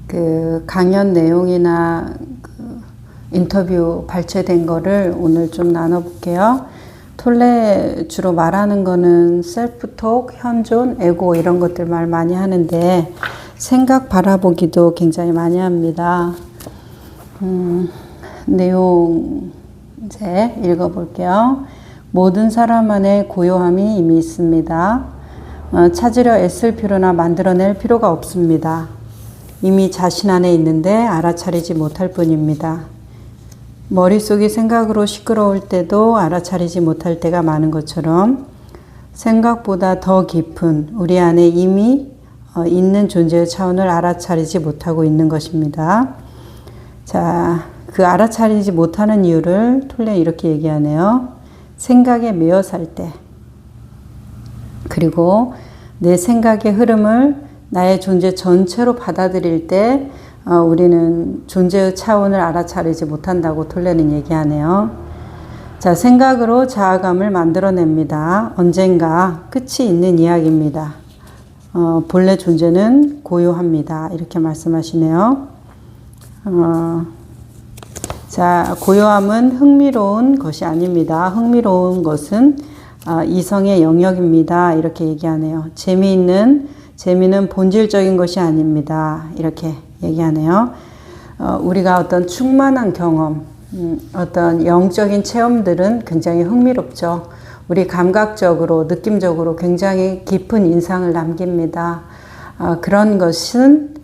그 강연 내용이나 그 인터뷰 발췌된 거를 오늘 좀 나눠볼게요. 톨레 주로 말하는 거는 셀프톡, 현존, 에고 이런 것들 말 많이 하는데 생각 바라보기도 굉장히 많이 합니다. 내용 이제 읽어볼게요. 모든 사람 안에 고요함이 이미 있습니다. 찾으려 애쓸 필요나 만들어낼 필요가 없습니다. 이미 자신 안에 있는데 알아차리지 못할 뿐입니다. 머릿속이 생각으로 시끄러울 때도 알아차리지 못할 때가 많은 것처럼 생각보다 더 깊은 우리 안에 이미 있는 존재의 차원을 알아차리지 못하고 있는 것입니다. 자, 그 알아차리지 못하는 이유를 톨레 이렇게 얘기하네요. 생각에 매여 살 때, 그리고 내 생각의 흐름을 나의 존재 전체로 받아들일 때 우리는 존재의 차원을 알아차리지 못한다고 톨레는 얘기하네요. 자, 생각으로 자아감을 만들어냅니다. 언젠가 끝이 있는 이야기입니다. 본래 존재는 고요합니다. 이렇게 말씀하시네요. 자, 고요함은 흥미로운 것이 아닙니다. 흥미로운 것은 이성의 영역입니다. 이렇게 얘기하네요. 재미는 본질적인 것이 아닙니다. 이렇게 얘기하네요. 우리가 어떤 충만한 경험, 어떤 영적인 체험들은 굉장히 흥미롭죠. 우리 감각적으로, 느낌적으로 굉장히 깊은 인상을 남깁니다. 그런 것은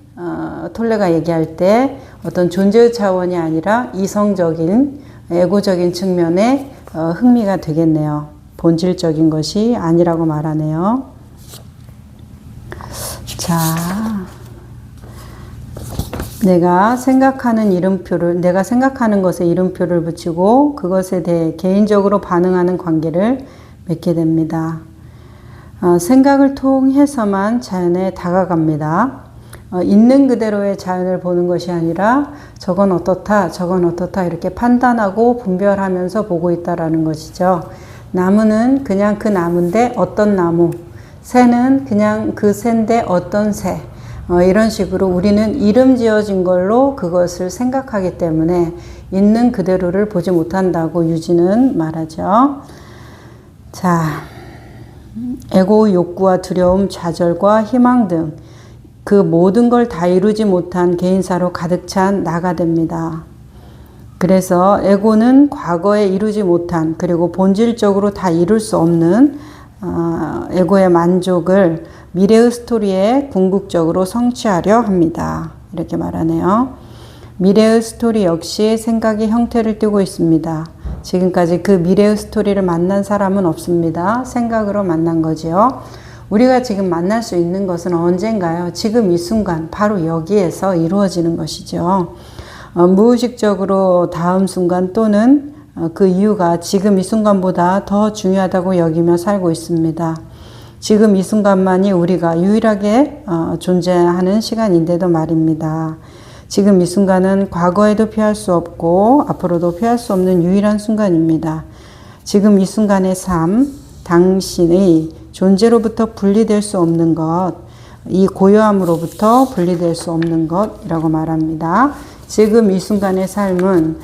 톨레가 얘기할 때 어떤 존재의 차원이 아니라 이성적인, 에고적인 측면에 흥미가 되겠네요. 본질적인 것이 아니라고 말하네요. 자, 내가 생각하는 것에 이름표를 붙이고 그것에 대해 개인적으로 반응하는 관계를 맺게 됩니다. 생각을 통해서만 자연에 다가갑니다. 있는 그대로의 자연을 보는 것이 아니라 저건 어떻다, 저건 어떻다 이렇게 판단하고 분별하면서 보고 있다라는 것이죠. 나무는 그냥 그 나무인데 어떤 나무, 새는 그냥 그 새인데 어떤 새, 이런 식으로 우리는 이름 지어진 걸로 그것을 생각하기 때문에 있는 그대로를 보지 못한다고 유진은 말하죠. 자, 에고 욕구와 두려움, 좌절과 희망 등 그 모든 걸 다 이루지 못한 개인사로 가득 찬 나가 됩니다. 그래서 에고는 과거에 이루지 못한, 그리고 본질적으로 다 이룰 수 없는 에고의 만족을 미래의 스토리에 궁극적으로 성취하려 합니다. 이렇게 말하네요. 미래의 스토리 역시 생각의 형태를 띠고 있습니다. 지금까지 그 미래의 스토리를 만난 사람은 없습니다. 생각으로 만난 거지요. 우리가 지금 만날 수 있는 것은 언젠가요? 지금 이 순간, 바로 여기에서 이루어지는 것이죠. 무의식적으로 다음 순간 또는 그 이유가 지금 이 순간보다 더 중요하다고 여기며 살고 있습니다. 지금 이 순간만이 우리가 유일하게 존재하는 시간인데도 말입니다. 지금 이 순간은 과거에도 피할 수 없고 앞으로도 피할 수 없는 유일한 순간입니다. 지금 이 순간의 삶, 당신의 존재로부터 분리될 수 없는 것, 이 고요함으로부터 분리될 수 없는 것이라고 말합니다. 지금 이 순간의 삶은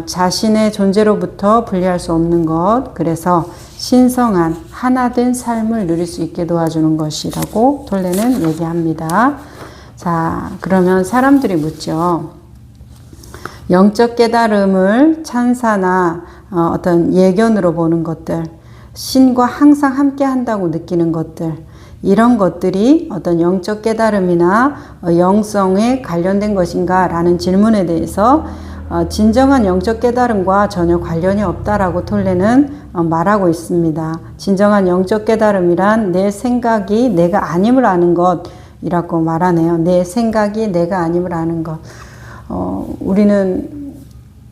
자신의 존재로부터 분리할 수 없는 것, 그래서 신성한 하나된 삶을 누릴 수 있게 도와주는 것이라고 톨레는 얘기합니다. 자, 그러면 사람들이 묻죠. 영적 깨달음을 찬사나 어떤 예견으로 보는 것들, 신과 항상 함께 한다고 느끼는 것들, 이런 것들이 어떤 영적 깨달음이나 영성에 관련된 것인가 라는 질문에 대해서 진정한 영적 깨달음과 전혀 관련이 없다라고 톨레는 말하고 있습니다. 진정한 영적 깨달음이란 내 생각이 내가 아님을 아는 것이라고 말하네요. 내 생각이 내가 아님을 아는 것. 우리는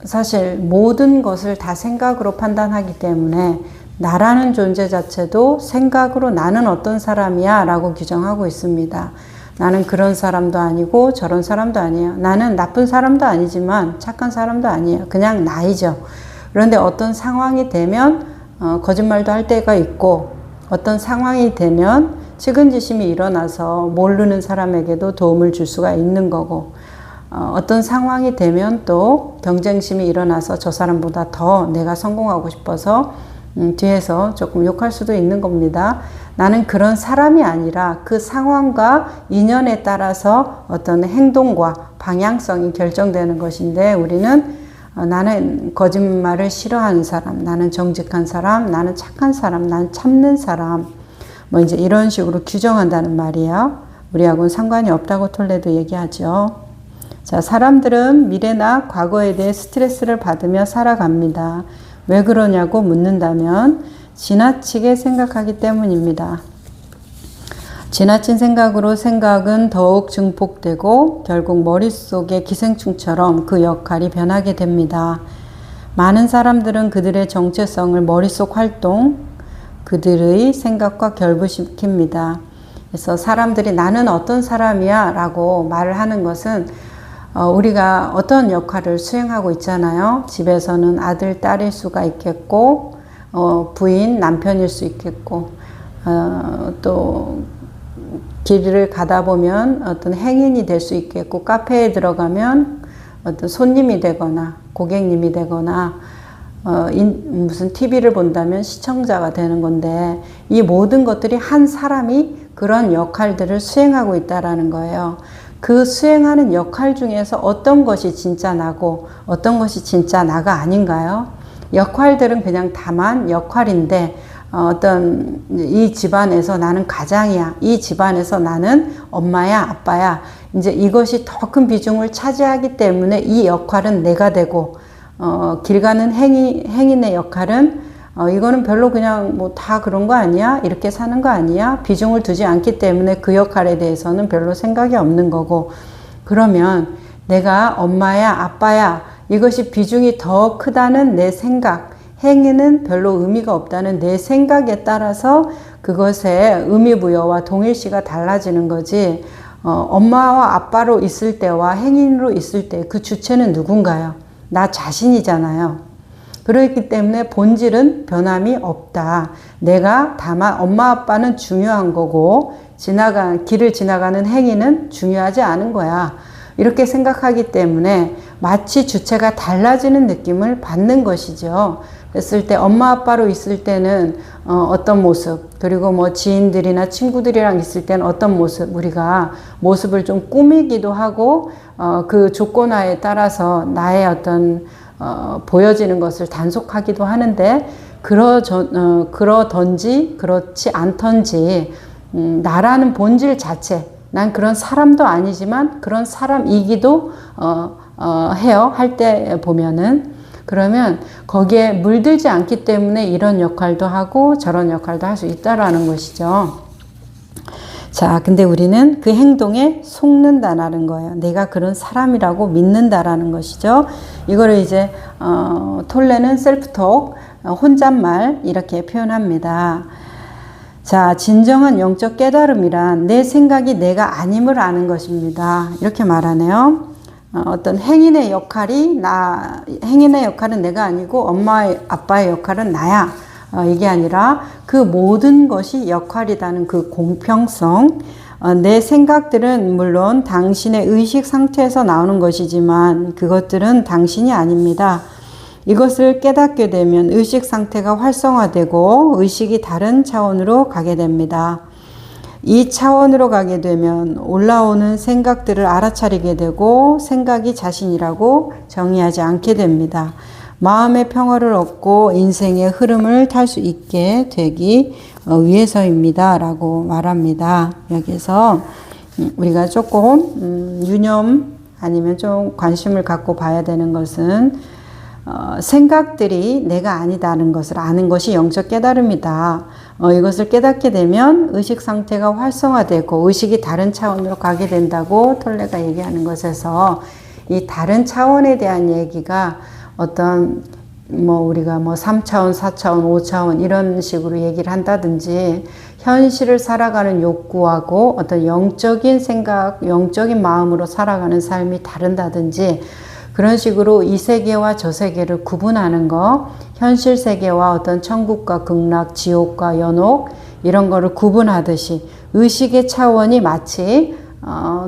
사실 모든 것을 다 생각으로 판단하기 때문에 나라는 존재 자체도 생각으로 나는 어떤 사람이야 라고 규정하고 있습니다. 나는 그런 사람도 아니고 저런 사람도 아니에요. 나는 나쁜 사람도 아니지만 착한 사람도 아니에요. 그냥 나이죠. 그런데 어떤 상황이 되면 거짓말도 할 때가 있고 어떤 상황이 되면 측은지심이 일어나서 모르는 사람에게도 도움을 줄 수가 있는 거고, 어떤 상황이 되면 또 경쟁심이 일어나서 저 사람보다 더 내가 성공하고 싶어서 뒤에서 조금 욕할 수도 있는 겁니다. 나는 그런 사람이 아니라 그 상황과 인연에 따라서 어떤 행동과 방향성이 결정되는 것인데, 우리는 나는 거짓말을 싫어하는 사람, 나는 정직한 사람, 나는 착한 사람, 나는 참는 사람, 뭐 이제 이런 식으로 규정한다는 말이에요. 우리하고는 상관이 없다고 톨레도 얘기하죠. 자, 사람들은 미래나 과거에 대해 스트레스를 받으며 살아갑니다. 왜 그러냐고 묻는다면 지나치게 생각하기 때문입니다. 지나친 생각으로 생각은 더욱 증폭되고 결국 머릿속의 기생충처럼 그 역할이 변하게 됩니다. 많은 사람들은 그들의 정체성을 머릿속 활동, 그들의 생각과 결부시킵니다. 그래서 사람들이 나는 어떤 사람이야 라고 말을 하는 것은 우리가 어떤 역할을 수행하고 있잖아요. 집에서는 아들, 딸일 수가 있겠고, 부인, 남편일 수 있겠고, 또 길을 가다 보면 어떤 행인이 될 수 있겠고, 카페에 들어가면 어떤 손님이 되거나 고객님이 되거나, 무슨 TV를 본다면 시청자가 되는 건데, 이 모든 것들이 한 사람이 그런 역할들을 수행하고 있다라는 거예요. 그 수행하는 역할 중에서 어떤 것이 진짜 나고 어떤 것이 진짜 나가 아닌가요? 역할들은 그냥 다만 역할인데, 어떤 이 집안에서 나는 가장이야, 이 집안에서 나는 엄마야, 아빠야, 이제 이것이 더 큰 비중을 차지하기 때문에 이 역할은 내가 되고, 길 가는 행인의 역할은 이거는 별로 그냥 뭐 다 그런 거 아니야? 이렇게 사는 거 아니야? 비중을 두지 않기 때문에 그 역할에 대해서는 별로 생각이 없는 거고, 그러면 내가 엄마야, 아빠야, 이것이 비중이 더 크다는 내 생각, 행위는 별로 의미가 없다는 내 생각에 따라서 그것의 의미부여와 동일시가 달라지는 거지, 엄마와 아빠로 있을 때와 행인으로 있을 때 그 주체는 누군가요? 나 자신이잖아요. 그렇기 때문에 본질은 변함이 없다. 내가 다만 엄마 아빠는 중요한 거고 길을 지나가는 행위는 중요하지 않은 거야. 이렇게 생각하기 때문에 마치 주체가 달라지는 느낌을 받는 것이죠. 그랬을 때 엄마 아빠로 있을 때는 어떤 모습, 그리고 뭐 지인들이나 친구들이랑 있을 때는 어떤 모습, 우리가 모습을 좀 꾸미기도 하고 그 조건화에 따라서 나의 어떤 보여지는 것을 단속하기도 하는데, 그러던지 그렇지 않던지 나라는 본질 자체, 난 그런 사람도 아니지만 그런 사람이기도 해요. 할 때 보면은, 그러면 거기에 물들지 않기 때문에 이런 역할도 하고 저런 역할도 할 수 있다라는 것이죠. 자, 근데 우리는 그 행동에 속는다라는 거예요. 내가 그런 사람이라고 믿는다라는 것이죠. 이거를 이제 톨레는 셀프톡, 혼잣말 이렇게 표현합니다. 자, 진정한 영적 깨달음이란 내 생각이 내가 아님을 아는 것입니다. 이렇게 말하네요. 어떤 행인의 역할은 내가 아니고 엄마의 아빠의 역할은 나야. 이게 아니라 그 모든 것이 역할이라는 그 공평성, 내 생각들은 물론 당신의 의식 상태에서 나오는 것이지만 그것들은 당신이 아닙니다. 이것을 깨닫게 되면 의식 상태가 활성화되고 의식이 다른 차원으로 가게 됩니다. 이 차원으로 가게 되면 올라오는 생각들을 알아차리게 되고 생각이 자신이라고 정의하지 않게 됩니다. 마음의 평화를 얻고 인생의 흐름을 탈 수 있게 되기 위해서입니다 라고 말합니다. 여기서 우리가 조금 유념 아니면 좀 관심을 갖고 봐야 되는 것은 생각들이 내가 아니다는 것을 아는 것이 영적 깨달음이다. 이것을 깨닫게 되면 의식 상태가 활성화되고 의식이 다른 차원으로 가게 된다고 톨레가 얘기하는 것에서, 이 다른 차원에 대한 얘기가 어떤 우리가 3차원, 4차원, 5차원 이런 식으로 얘기를 한다든지, 현실을 살아가는 욕구하고 어떤 영적인 생각, 영적인 마음으로 살아가는 삶이 다른다든지, 그런 식으로 이 세계와 저 세계를 구분하는 거, 현실 세계와 어떤 천국과 극락, 지옥과 연옥 이런 거를 구분하듯이 의식의 차원이 마치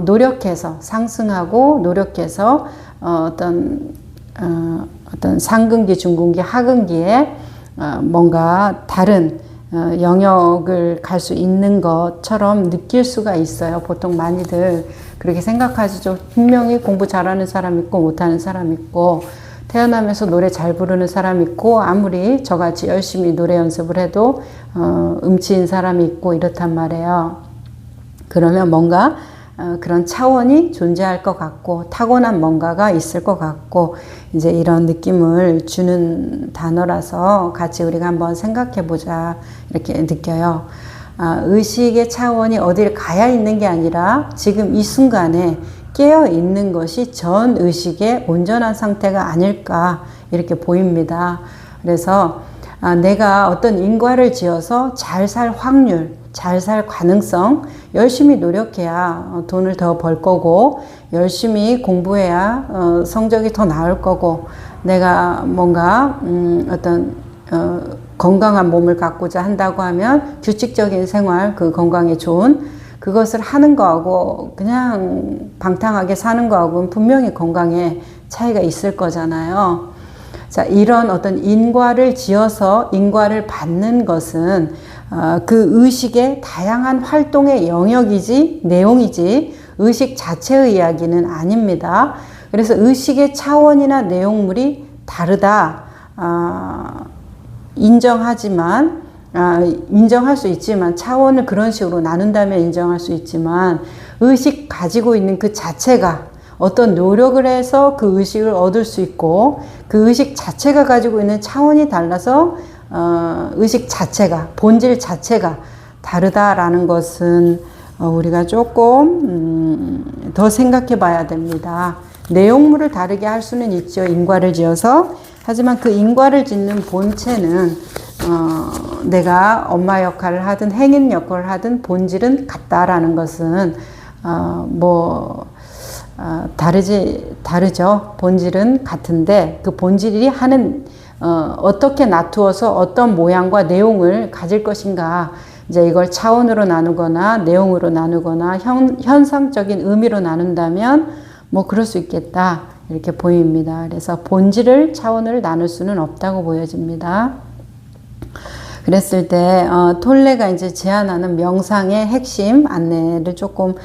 노력해서 상승하고 노력해서 어떤 상근기, 중근기, 하근기에 뭔가 다른 영역을 갈 수 있는 것처럼 느낄 수가 있어요. 보통 많이들 그렇게 생각하시죠. 분명히 공부 잘하는 사람 있고 못하는 사람 있고, 태어나면서 노래 잘 부르는 사람 있고, 아무리 저같이 열심히 노래 연습을 해도 음치인 사람이 있고 이렇단 말이에요. 그러면 뭔가 그런 차원이 존재할 것 같고 타고난 뭔가가 있을 것 같고, 이제 이런 느낌을 주는 단어라서 같이 우리가 한번 생각해 보자 이렇게 느껴요. 의식의 차원이 어디를 가야 있는 게 아니라 지금 이 순간에 깨어 있는 것이 전 의식의 온전한 상태가 아닐까 이렇게 보입니다. 그래서 내가 어떤 인과를 지어서 잘 살 확률, 잘 살 가능성, 열심히 노력해야 돈을 더 벌 거고, 열심히 공부해야 성적이 더 나을 거고, 내가 뭔가 어떤 건강한 몸을 갖고자 한다고 하면 규칙적인 생활, 그 건강에 좋은 그것을 하는 거하고 그냥 방탕하게 사는 거하고는 분명히 건강에 차이가 있을 거잖아요. 자, 이런 어떤 인과를 지어서 인과를 받는 것은 그 의식의 다양한 활동의 영역이지 내용이지 의식 자체의 이야기는 아닙니다. 그래서 의식의 차원이나 내용물이 다르다 인정하지만 인정할 수 있지만, 차원을 그런 식으로 나눈다면 인정할 수 있지만, 의식 가지고 있는 그 자체가 어떤 노력을 해서 그 의식을 얻을 수 있고, 그 의식 자체가 가지고 있는 차원이 달라서 의식 자체가, 본질 자체가 다르다라는 것은 우리가 조금 더 생각해 봐야 됩니다. 내용물을 다르게 할 수는 있죠, 인과를 지어서. 하지만 그 인과를 짓는 본체는 내가 엄마 역할을 하든 행인 역할을 하든 본질은 같다라는 것은 다르죠. 본질은 같은데 그 본질이 하는 어떻게 나누어서 어떤 모양과 내용을 가질 것인가, 이제 이걸 차원으로 나누거나 내용으로 나누거나 현상적인 의미로 나눈다면 뭐 그럴 수 있겠다 이렇게 보입니다. 그래서 본질을 차원을 나눌 수는 없다고 보여집니다. 그랬을 때 톨레가 이제 제안하는 명상의 핵심 안내를 조금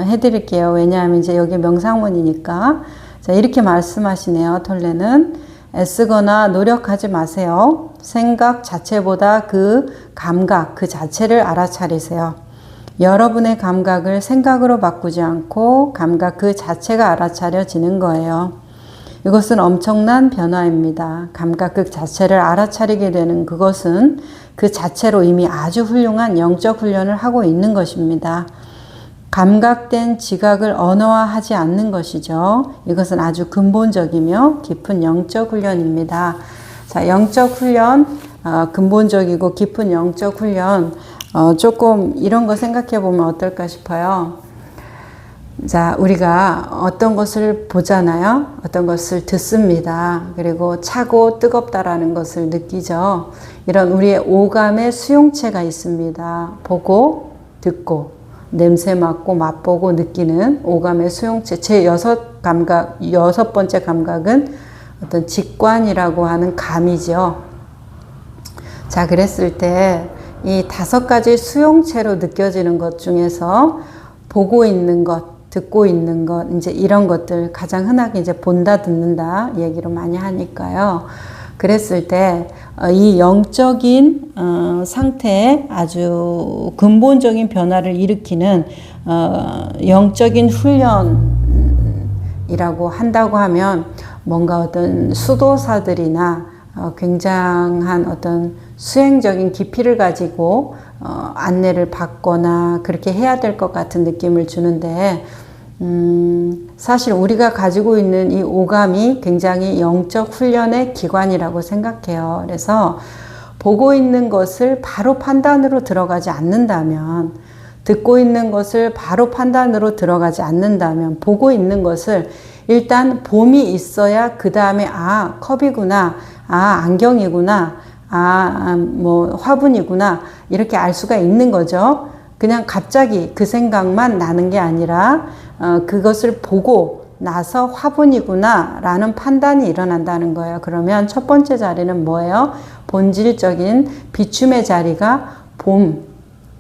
해드릴게요. 왜냐하면 이제 여기 명상문이니까. 자, 이렇게 말씀하시네요. 톨레는 애쓰거나 노력하지 마세요. 생각 자체보다 그 감각 그 자체를 알아차리세요. 여러분의 감각을 생각으로 바꾸지 않고 감각 그 자체가 알아차려지는 거예요. 이것은 엄청난 변화입니다. 감각 그 자체를 알아차리게 되는 그것은 그 자체로 이미 아주 훌륭한 영적 훈련을 하고 있는 것입니다. 감각된 지각을 언어화하지 않는 것이죠. 이것은 아주 근본적이며 깊은 영적 훈련입니다. 자, 영적 훈련, 근본적이고 깊은 영적 훈련, 조금 이런 거 생각해 보면 어떨까 싶어요. 자, 우리가 어떤 것을 보잖아요. 어떤 것을 듣습니다. 그리고 차고 뜨겁다라는 것을 느끼죠. 이런 우리의 오감의 수용체가 있습니다. 보고, 듣고, 냄새 맡고, 맛보고, 느끼는 오감의 수용체. 제 여섯 번째 감각은 어떤 직관이라고 하는 감이죠. 자, 그랬을 때 이 5가지 수용체로 느껴지는 것 중에서 보고 있는 것, 듣고 있는 것, 이제 이런 것들 가장 흔하게 이제 본다, 듣는다 얘기를 많이 하니까요. 그랬을 때 이 영적인 상태에 아주 근본적인 변화를 일으키는 영적인 훈련이라고 한다고 하면 뭔가 어떤 수도사들이나 굉장한 어떤 수행적인 깊이를 가지고 안내를 받거나 그렇게 해야 될 것 같은 느낌을 주는데, 사실 우리가 가지고 있는 이 오감이 굉장히 영적 훈련의 기관이라고 생각해요. 그래서 보고 있는 것을 바로 판단으로 들어가지 않는다면, 듣고 있는 것을 바로 판단으로 들어가지 않는다면, 보고 있는 것을 일단 봄이 있어야 그 다음에 컵이구나, 안경이구나, 뭐 화분이구나 이렇게 알 수가 있는 거죠. 그냥 갑자기 그 생각만 나는 게 아니라 그것을 보고 나서 화분이구나 라는 판단이 일어난다는 거예요. 그러면 첫 번째 자리는 뭐예요? 본질적인 비춤의 자리가 봄.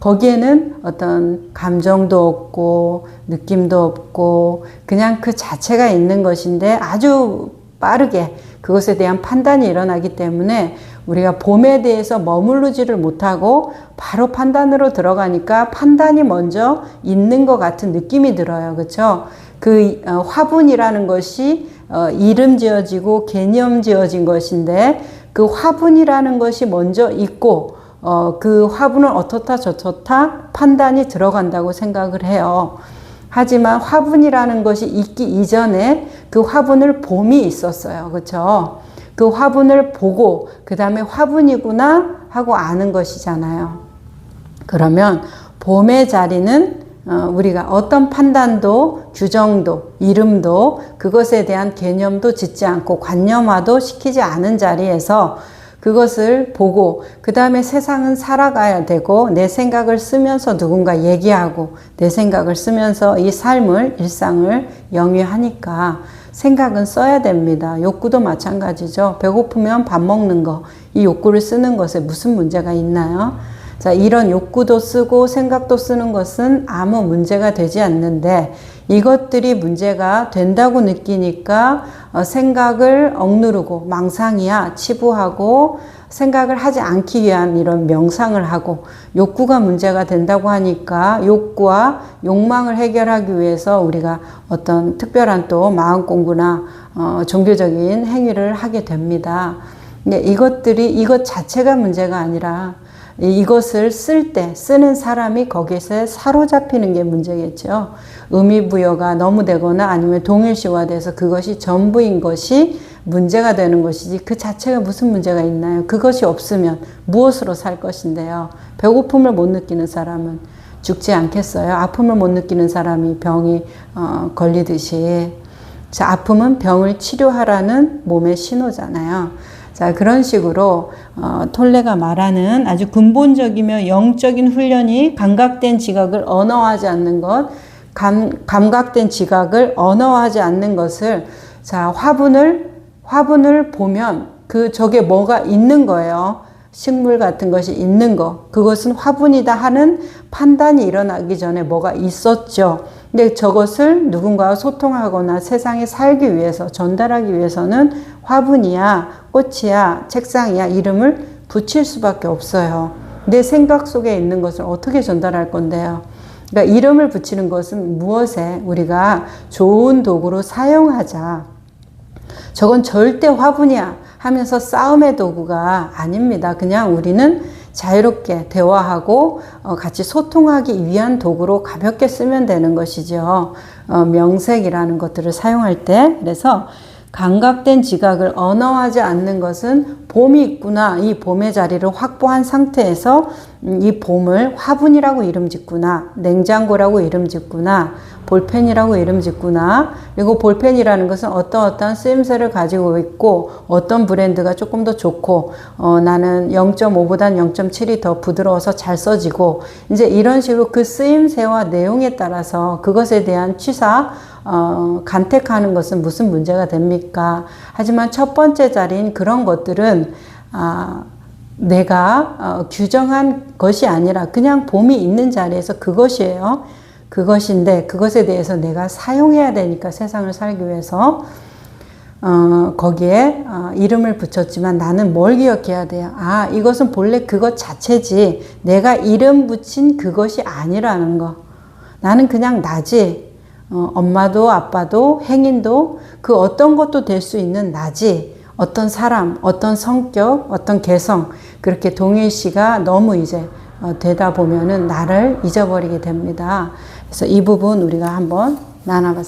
거기에는 어떤 감정도 없고 느낌도 없고 그냥 그 자체가 있는 것인데 아주 빠르게 그것에 대한 판단이 일어나기 때문에 우리가 봄에 대해서 머무르지를 못하고 바로 판단으로 들어가니까 판단이 먼저 있는 것 같은 느낌이 들어요. 그렇죠? 그 화분이라는 것이 이름 지어지고 개념 지어진 것인데 그 화분이라는 것이 먼저 있고 그 화분은 어떻다 저렇다 판단이 들어간다고 생각을 해요. 하지만 화분이라는 것이 있기 이전에 그 화분을 봄이 있었어요. 그렇죠? 그 화분을 보고 그 다음에 화분이구나 하고 아는 것이잖아요. 그러면 봄의 자리는 우리가 어떤 판단도 규정도 이름도 그것에 대한 개념도 짓지 않고 관념화도 시키지 않은 자리에서 그것을 보고 그 다음에 세상은 살아가야 되고 내 생각을 쓰면서 누군가 얘기하고 내 생각을 쓰면서 이 삶을 일상을 영위하니까 생각은 써야 됩니다. 욕구도 마찬가지죠. 배고프면 밥 먹는 거, 이 욕구를 쓰는 것에 무슨 문제가 있나요? 자, 이런 욕구도 쓰고 생각도 쓰는 것은 아무 문제가 되지 않는데 이것들이 문제가 된다고 느끼니까 생각을 억누르고 망상이야 치부하고 생각을 하지 않기 위한 이런 명상을 하고 욕구가 문제가 된다고 하니까 욕구와 욕망을 해결하기 위해서 우리가 어떤 특별한 또 마음 공부나 종교적인 행위를 하게 됩니다. 근데 이것 자체가 문제가 아니라 이것을 쓸 때 쓰는 사람이 거기서 사로잡히는 게 문제겠죠. 의미부여가 너무 되거나 아니면 동일시화돼서 그것이 전부인 것이 문제가 되는 것이지 그 자체가 무슨 문제가 있나요? 그것이 없으면 무엇으로 살 것인데요. 배고픔을 못 느끼는 사람은 죽지 않겠어요? 아픔을 못 느끼는 사람이 병이 걸리듯이. 자, 아픔은 병을 치료하라는 몸의 신호잖아요. 자, 그런 식으로 톨레가 말하는 아주 근본적이며 영적인 훈련이 감각된 지각을 언어화하지 않는 것, 감각된 지각을 언어화하지 않는 것을 자, 화분을 보면 저게 뭐가 있는 거예요. 식물 같은 것이 있는 거. 그것은 화분이다 하는 판단이 일어나기 전에 뭐가 있었죠. 근데 저것을 누군가와 소통하거나 세상에 살기 위해서 전달하기 위해서는 화분이야, 꽃이야, 책상이야 이름을 붙일 수밖에 없어요. 내 생각 속에 있는 것을 어떻게 전달할 건데요. 그러니까 이름을 붙이는 것은 무엇에 우리가 좋은 도구로 사용하자. 저건 절대 화분이야 하면서 싸움의 도구가 아닙니다. 그냥 우리는 자유롭게 대화하고 같이 소통하기 위한 도구로 가볍게 쓰면 되는 것이죠. 명색이라는 것들을 사용할 때. 그래서 감각된 지각을 언어하지 않는 것은 봄이 있구나. 이 봄의 자리를 확보한 상태에서 이 봄을 화분이라고 이름 짓구나. 냉장고라고 이름 짓구나. 볼펜이라고 이름 짓구나. 그리고 볼펜이라는 것은 어떤 쓰임새를 가지고 있고 어떤 브랜드가 조금 더 좋고 나는 0.5보단 0.7이 더 부드러워서 잘 써지고 이제 이런 식으로 그 쓰임새와 내용에 따라서 그것에 대한 취사 간택하는 것은 무슨 문제가 됩니까? 하지만 첫 번째 자리인 그런 것들은 내가 규정한 것이 아니라 그냥 봄이 있는 자리에서 그것이에요. 그것인데 그것에 대해서 내가 사용해야 되니까 세상을 살기 위해서 거기에 이름을 붙였지만 나는 뭘 기억해야 돼요? 이것은 본래 그것 자체지 내가 이름 붙인 그것이 아니라는 거. 나는 그냥 나지. 엄마도 아빠도 행인도 그 어떤 것도 될 수 있는 나지. 어떤 사람, 어떤 성격, 어떤 개성 그렇게 동일시가 너무 이제 되다 보면은 나를 잊어버리게 됩니다. 그래서 이 부분 우리가 한번 나눠봤어요.